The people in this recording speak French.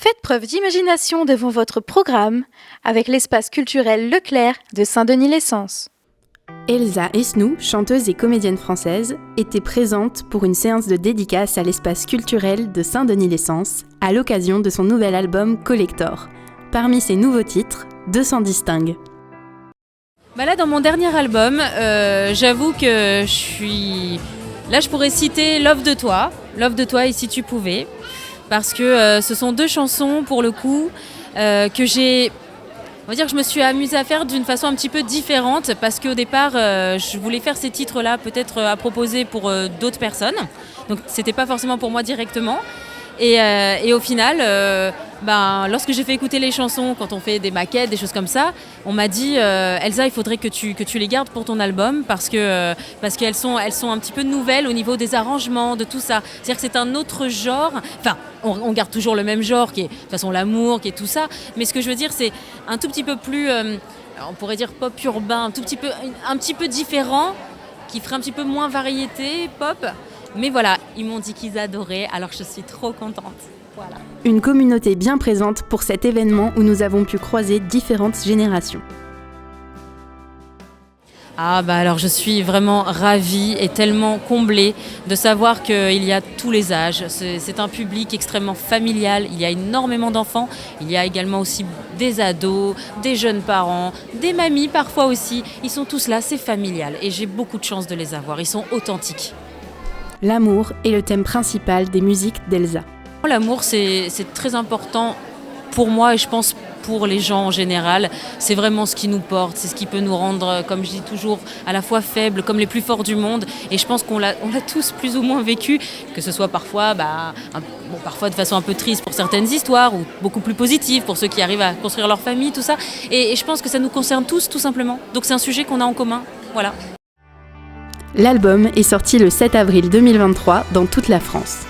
Faites preuve d'imagination devant votre programme avec l'espace culturel Leclerc de Saint-Denis-Lessens. Elsa Esnou, chanteuse et comédienne française, était présente pour une séance de dédicace à l'espace culturel de Saint-Denis-Lessens à l'occasion de son nouvel album Collector. Parmi ses nouveaux titres, deux s'en distinguent. Là, dans mon dernier album, j'avoue que je pourrais citer Love de toi et Si tu pouvais, parce que ce sont deux chansons pour le coup que je me suis amusée à faire d'une façon un petit peu différente, parce qu'au départ, je voulais faire ces titres-là peut-être à proposer pour d'autres personnes, donc c'était pas forcément pour moi directement. Et au final, lorsque j'ai fait écouter les chansons, quand on fait des maquettes, des choses comme ça, on m'a dit Elsa, il faudrait que tu les gardes pour ton album parce qu'elles sont un petit peu nouvelles au niveau des arrangements, de tout ça. C'est-à-dire que c'est un autre genre. Enfin, on garde toujours le même genre qui est de toute façon l'amour, qui est tout ça. Mais ce que je veux dire, c'est un tout petit peu plus, on pourrait dire pop urbain, un petit peu différent, qui ferait un petit peu moins variété pop. Mais voilà, ils m'ont dit qu'ils adoraient, alors je suis trop contente. Voilà. Une communauté bien présente pour cet événement où nous avons pu croiser différentes générations. Alors je suis vraiment ravie et tellement comblée de savoir qu'il y a tous les âges. C'est un public extrêmement familial, il y a énormément d'enfants, il y a également aussi des ados, des jeunes parents, des mamies parfois aussi. Ils sont tous là, c'est familial et j'ai beaucoup de chance de les avoir, ils sont authentiques. L'amour est le thème principal des musiques d'Elsa. L'amour, c'est très important pour moi et je pense pour les gens en général. C'est vraiment ce qui nous porte, c'est ce qui peut nous rendre, comme je dis toujours, à la fois faibles comme les plus forts du monde. Et je pense qu'on l'a tous plus ou moins vécu, que ce soit parfois, parfois de façon un peu triste pour certaines histoires ou beaucoup plus positive pour ceux qui arrivent à construire leur famille, tout ça. Et je pense que ça nous concerne tous, tout simplement. Donc c'est un sujet qu'on a en commun. Voilà. L'album est sorti le 7 avril 2023 dans toute la France.